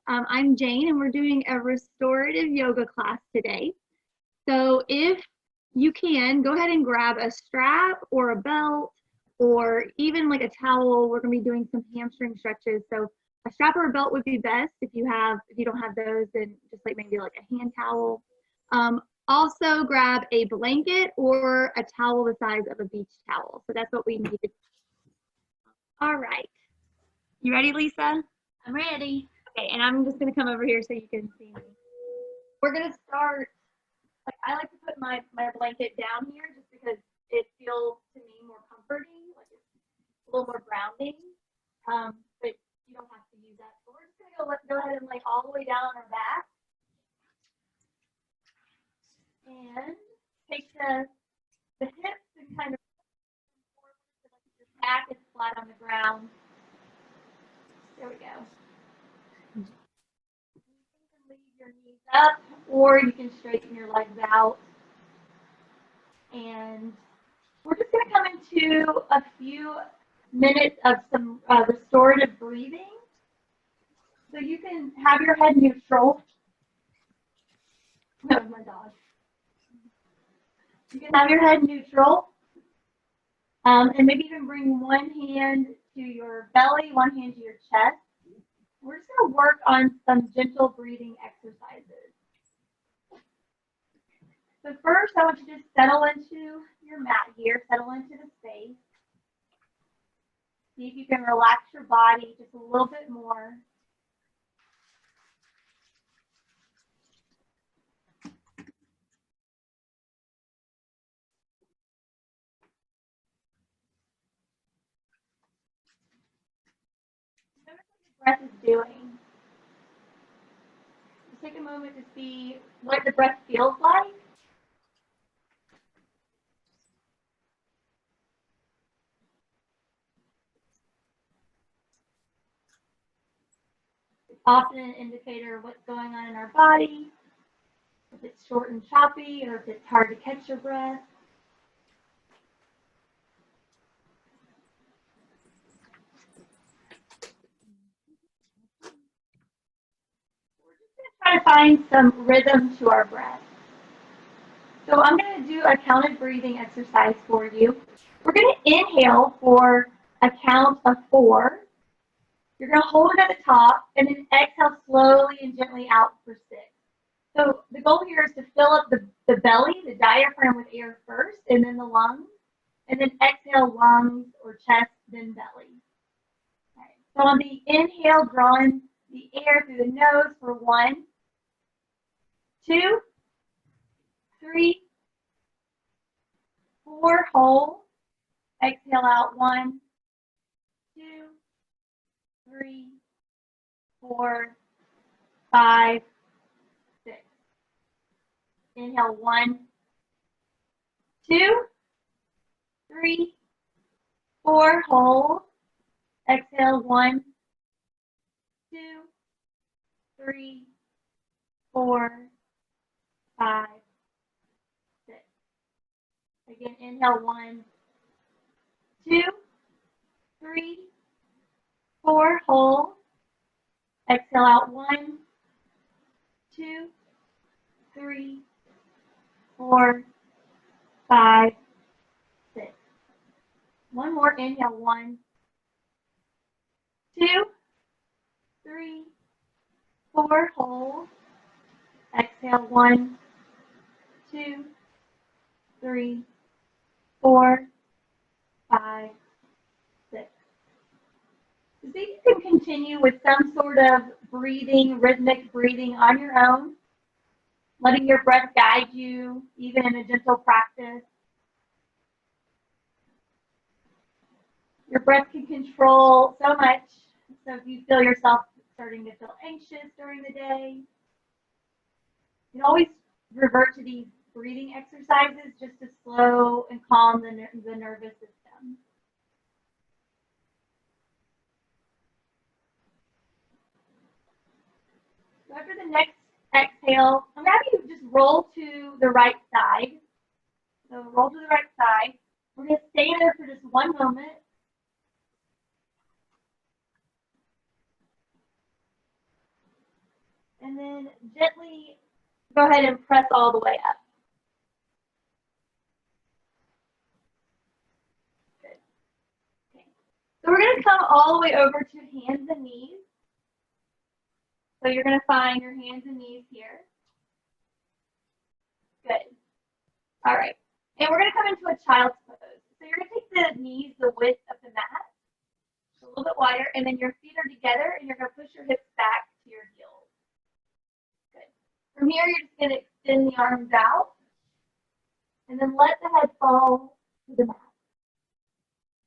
I'm Jane, and we're doing a restorative yoga class today. So if you can, go ahead and grab a strap or a belt or even like a towel. We're going to be doing some hamstring stretches. So a strap or a belt would be best. If you don't have those, then just like maybe like a hand towel. Also grab a blanket or a towel the size of a beach towel. So that's what we need. All right. You ready, Lisa? I'm ready. Okay, and I'm just gonna come over here so you can see me. We're gonna start, like I like to put my blanket down here just because it feels to me more comforting, like it's a little more grounding. But you don't have to use that. So we're just gonna go ahead and lay all the way down on our back. And take the hips and kind of forward so that your back is flat on the ground. There we go. You can leave your knees up, or you can straighten your legs out. And we're just going to come into a few minutes of some restorative breathing. So you can have your head neutral. That was my dog. You can have your head neutral. And maybe even bring one hand to your belly, one hand to your chest. We're just going to work on some gentle breathing exercises. So first, I want you to settle into your mat here, settle into the space. See if you can relax your body just a little bit more. Notice what your breath is doing. Just take a moment to see what the breath feels like. It's often an indicator of what's going on in our body, if it's short and choppy, or if it's hard to catch your breath. Try to find some rhythm to our breath. So I'm going to do a counted breathing exercise for you. We're going to inhale for a count of 4. You're going to hold it at the top and then exhale slowly and gently out for 6. So the goal here is to fill up the belly, the diaphragm with air first, and then the lungs, and then exhale lungs or chest, then belly. Okay. So on the inhale, drawing the air through the nose for 1, 2, 3, 4, hold. Exhale out 1, 2, 3, 4, 5, 6. Inhale 1, 2, 3, 4, hold. Exhale 1, 2, 3, 4, 5, 6. Again, inhale 1, 2, 3, 4, hold. Exhale out 1, 2, 3, 4, 5, 6. One more, inhale 1, 2, 3, 4, hold. Exhale 1, 2, 3, 4, 5, 6. So see if you can continue with some sort of breathing, rhythmic breathing on your own, letting your breath guide you, even in a gentle practice. Your breath can control so much. So if you feel yourself starting to feel anxious during the day, you can always revert to these breathing exercises just to slow and calm the nervous system. So after the next exhale, I'm going to have you just roll to the right side. So roll to the right side. We're going to stay there for just 1 moment. And then gently go ahead and press all the way up. Good. Okay. So we're going to come all the way over to hands and knees. So you're going to find your hands and knees here. Good. All right. And we're going to come into a child's pose. So you're going to take the knees the width of the mat, a little bit wider, and then your feet are together, and you're going to push your hips back to your heels. Good. From here, you're just going to extend the arms out, and then let the head fall to the mat.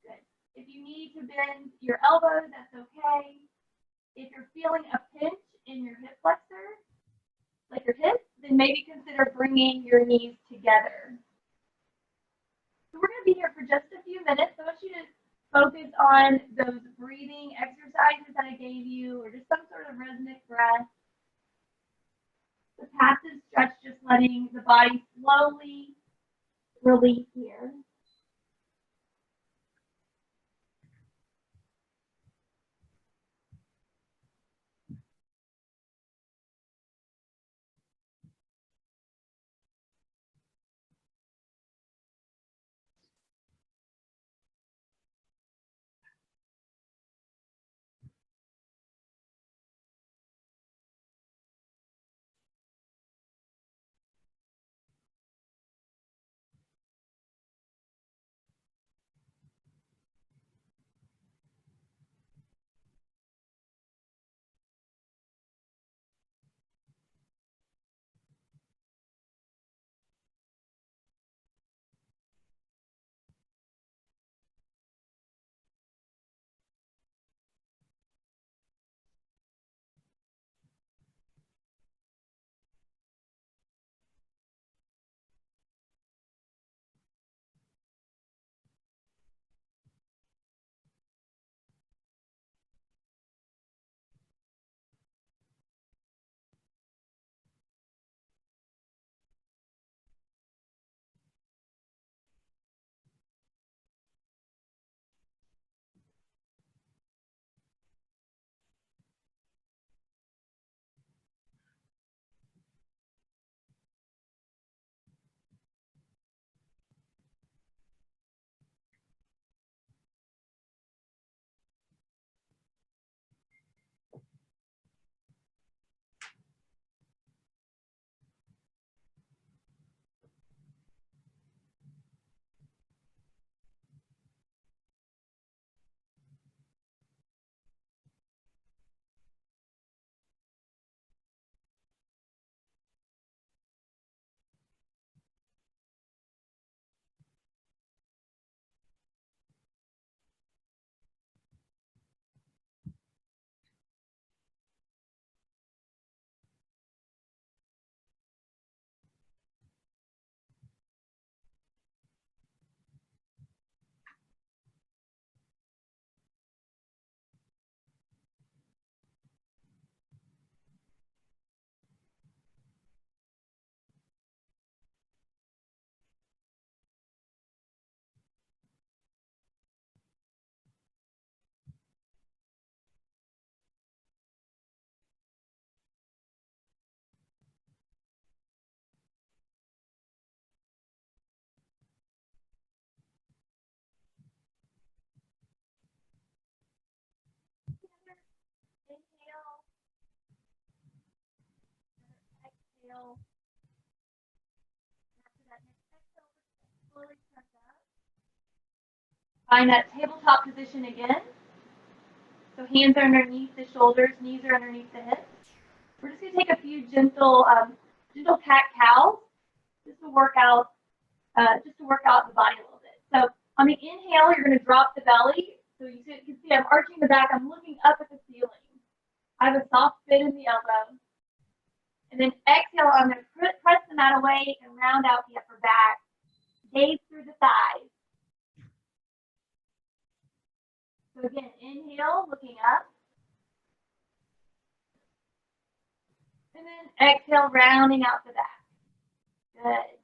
Good. If you need to bend your elbows, that's okay. If you're feeling a pinch in your hip flexor, like your hips, then maybe consider bringing your knees together. So we're going to be here for just a few minutes. So I want you to focus on those breathing exercises that I gave you, or just some sort of rhythmic breath. The passive stretch, just letting the body slowly release here. Inhale, exhale. After that next exhale, slowly press up. Find that tabletop position again. So hands are underneath the shoulders, knees are underneath the hips. We're just going to take a few gentle cat-cows just to work out the body a little bit. So on the inhale, you're going to drop the belly. So you can see I'm arching the back. I'm looking up at the ceiling. I have a soft fit in the elbow. And then exhale, I'm going to press the mat away and round out the upper back. Gaze through the thighs. So again, inhale, looking up. And then exhale, rounding out the back. Good.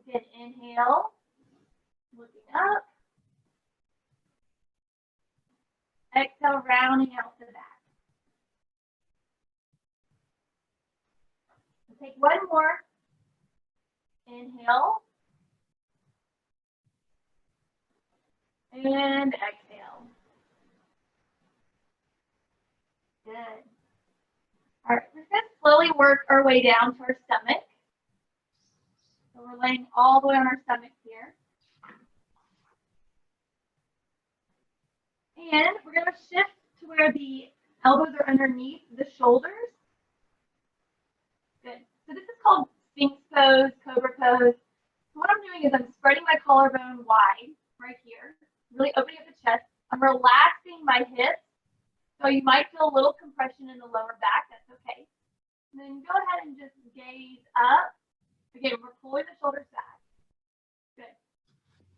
Again, inhale, looking up. Exhale, rounding out the back. Take one more. Inhale. And exhale. Good. All right, we're going to slowly work our way down to our stomach. So we're laying all the way on our stomach here. And we're going to shift to where the elbows are underneath the shoulders. Good. So this is called Sphinx pose, Cobra pose. So what I'm doing is I'm spreading my collarbone wide right here, really opening up the chest. I'm relaxing my hips. So you might feel a little compression in the lower back. That's okay. And then go ahead and just gaze up. Again, we're pulling the shoulders back. Good.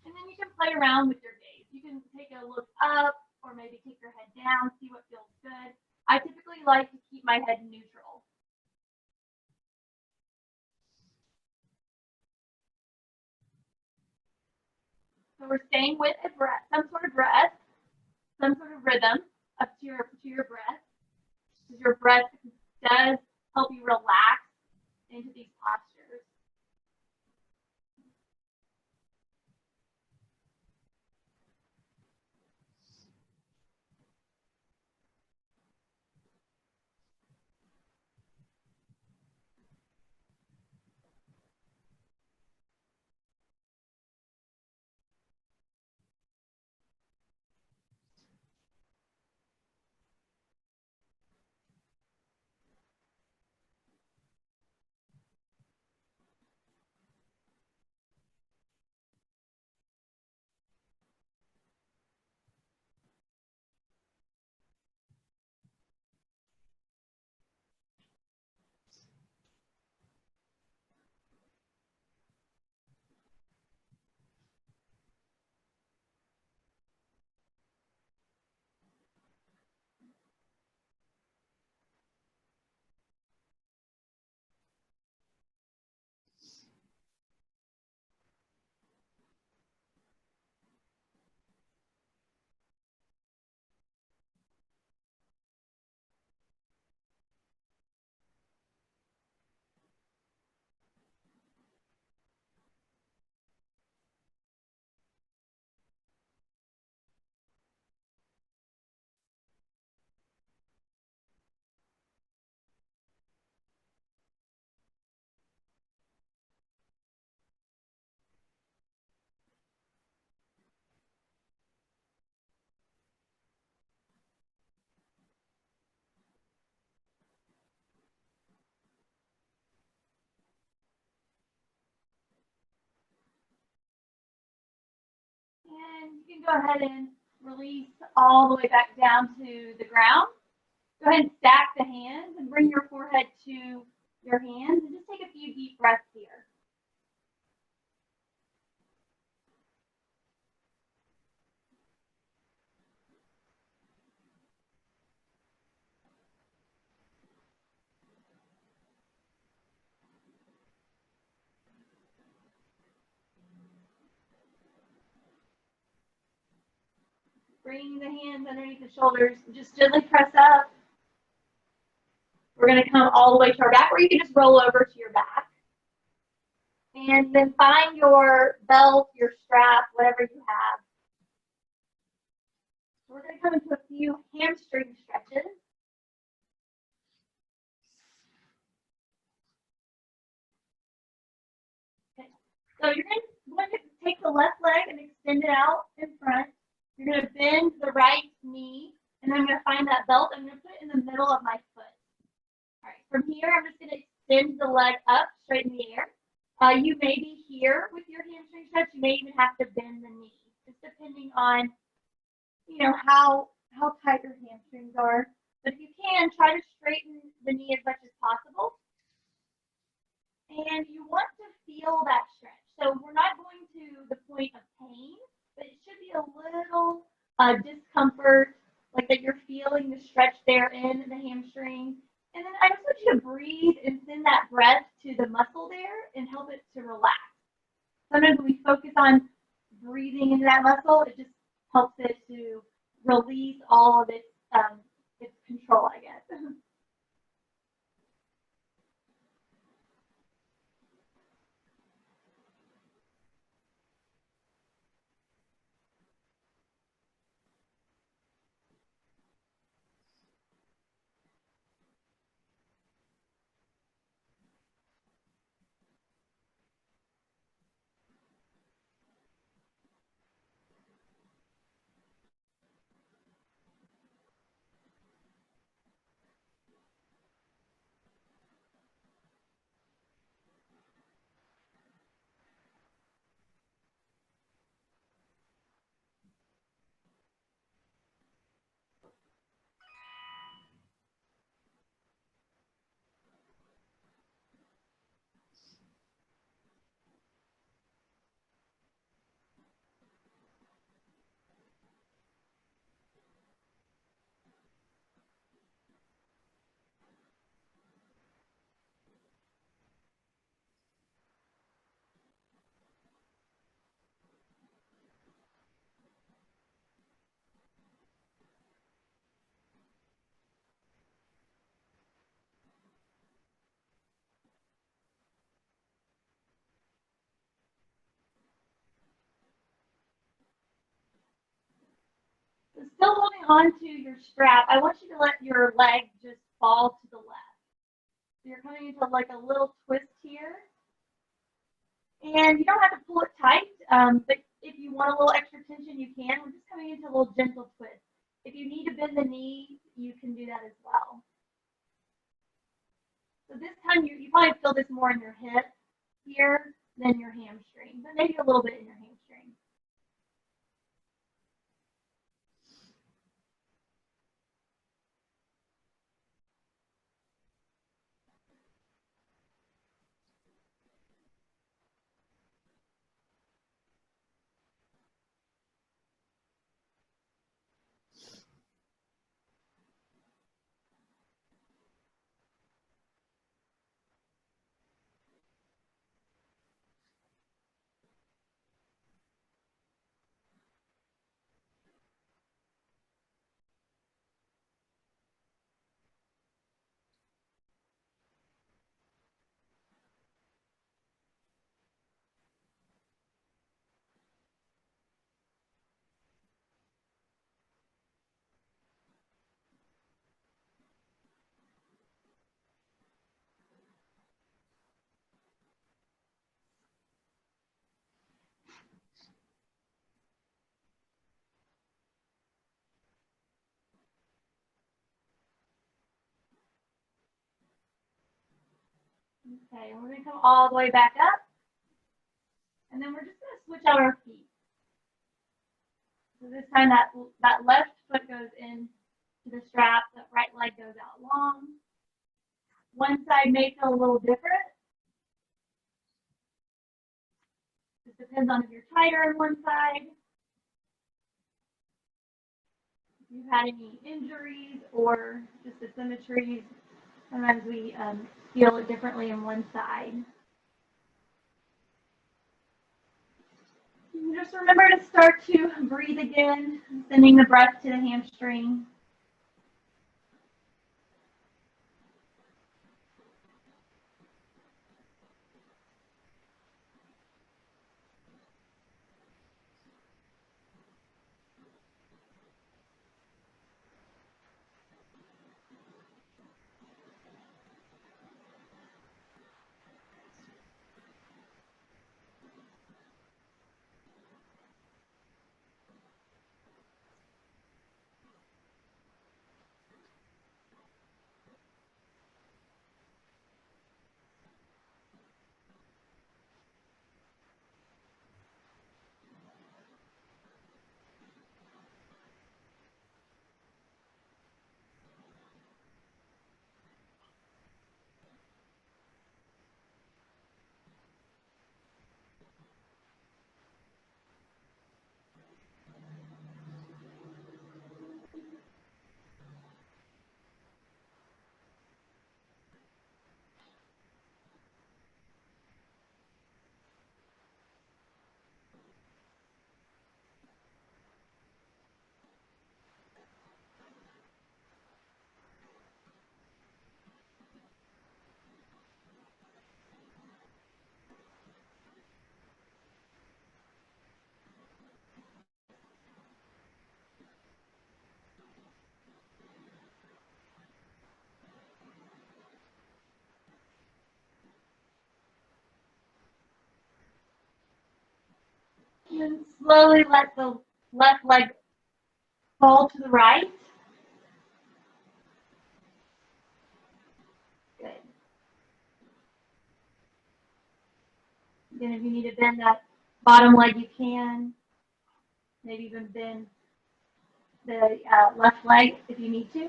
And then you can play around with your gaze. You can take a look up or maybe take your head down, see what feels good. I typically like to keep my head neutral. So we're staying with a breath, some sort of rhythm up to your breath. Because your breath does help you relax into these postures. And you can go ahead and release all the way back down to the ground. Go ahead and stack the hands and bring your forehead to your hands and just take a few deep breaths here. Bring the hands underneath the shoulders. Just gently press up. We're going to come all the way to our back, or you can just roll over to your back. And then find your belt, your strap, whatever you have. So we're going to come into a few hamstring stretches. Okay. So you're going to take the left leg and extend it out in front. You're going to bend the right knee, and I'm going to find that belt. I'm going to put it in the middle of my foot. All right, from here, I'm just going to extend the leg up straight in the air. You may be here with your hamstring stretch. You may even have to bend the knee, just depending on, how tight your hamstrings are. But if you can, try to straighten the knee as much as possible. And you want to feel that stretch. So we're not going to the point of pain, but it should be a little discomfort, like that you're feeling the stretch there in the hamstring. And then I just want you to breathe and send that breath to the muscle there and help it to relax. Sometimes when we focus on breathing into that muscle, it just helps it to release all of its control, I guess. So still holding on to your strap, I want you to let your leg just fall to the left. So you're coming into like a little twist here. And you don't have to pull it tight, but if you want a little extra tension, you can. We're just coming into a little gentle twist. If you need to bend the knee, you can do that as well. So this time you probably feel this more in your hip here than your hamstring, but maybe a little bit in your hamstring. Okay, we're gonna come all the way back up, and then we're just gonna switch out our feet. So this time that left foot goes in to the strap, that right leg goes out long. One side may feel a little different. It depends on if you're tighter on one side, if you've had any injuries or just asymmetries. Sometimes we feel it differently in one side. Just remember to start to breathe again, sending the breath to the hamstring. And then slowly let the left leg fall to the right. Good. Then if you need to bend that bottom leg, you can. Maybe even bend the left leg if you need to.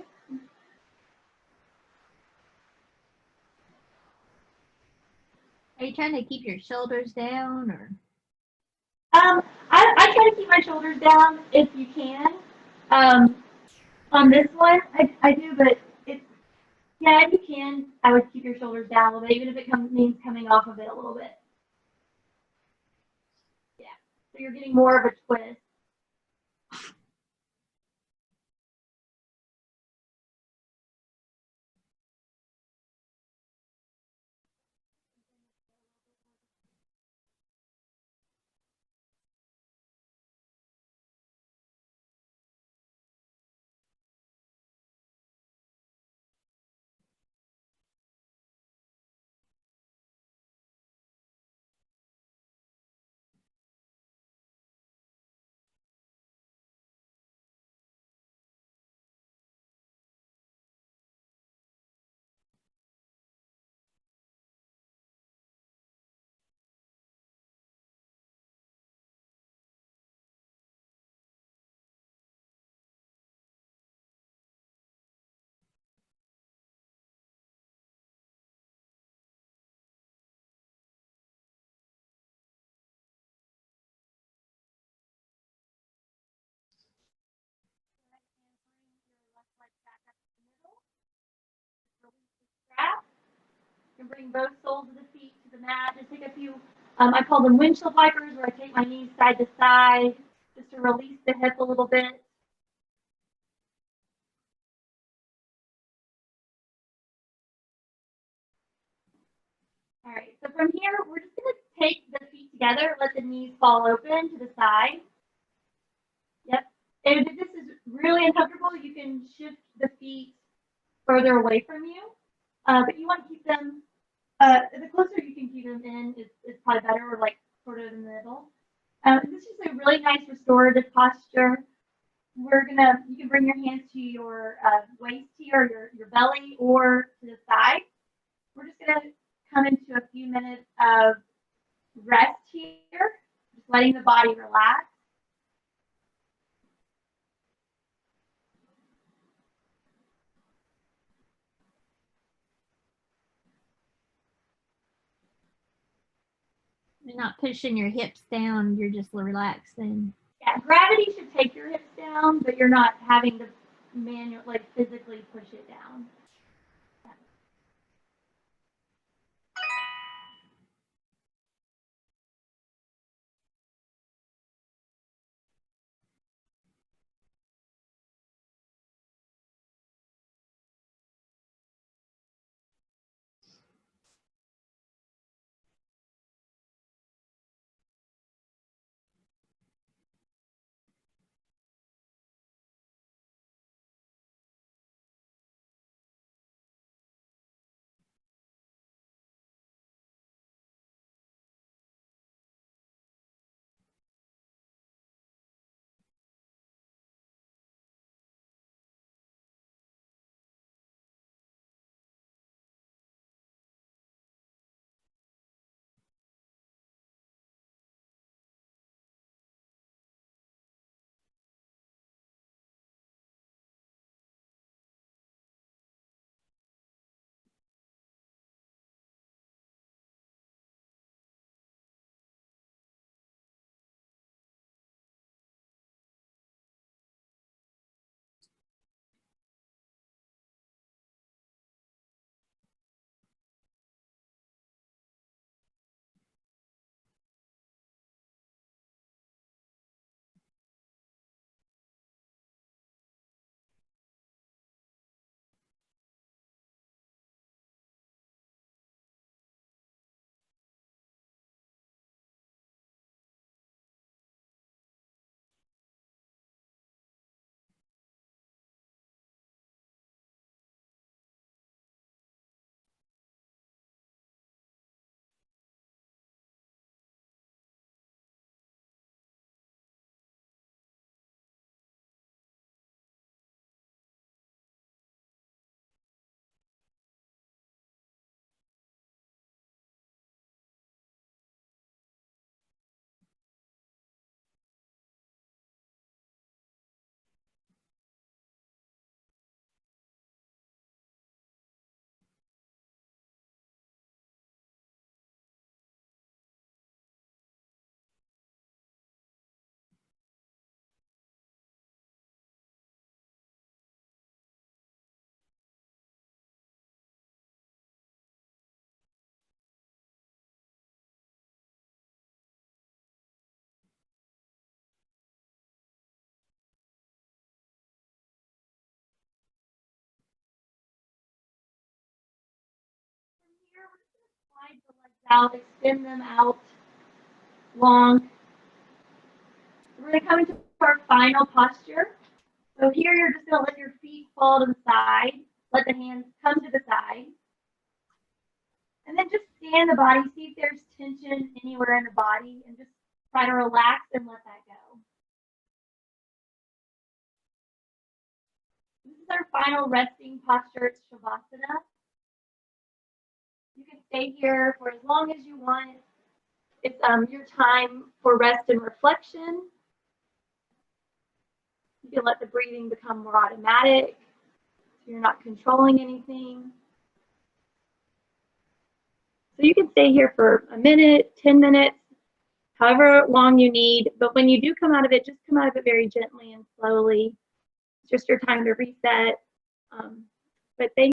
Are you trying to keep your shoulders down or? I try to keep my shoulders down if you can. On this one, I do, but it's, yeah, if you can, I would keep your shoulders down a little bit, even if it means coming off of it a little bit. Yeah. So you're getting more of a twist. You can bring both soles of the feet to the mat. Just take a few, I call them windshield wipers, where I take my knees side to side just to release the hip a little bit. All right, so from here, we're just going to take the feet together, let the knees fall open to the side. Yep. And if this is really uncomfortable, you can shift the feet further away from you. But you want to keep them, the closer you can keep them in is probably better, or like sort of in the middle. This is a really nice restorative posture. You can bring your hands to your waist here, your belly, or to the side. We're just gonna come into a few minutes of rest here, just letting the body relax. You're not pushing your hips down, you're just relaxing. Yeah, gravity should take your hips down, but you're not having to physically push it down. From here, we're just gonna slide the legs out, extend them out long. We're gonna come into our final posture. So here, you're just gonna let your feet fall to the side, let the hands come to the side. And then just scan the body, see if there's tension anywhere in the body, and just try to relax and let that go. This is our final resting posture. It's Shavasana. You can stay here for as long as you want. It's your time for rest and reflection. You can let the breathing become more automatic, so you're not controlling anything. So you can stay here for a minute, 10 minutes, however long you need. But when you do come out of it, just come out of it very gently and slowly. It's just your time to reset. But thank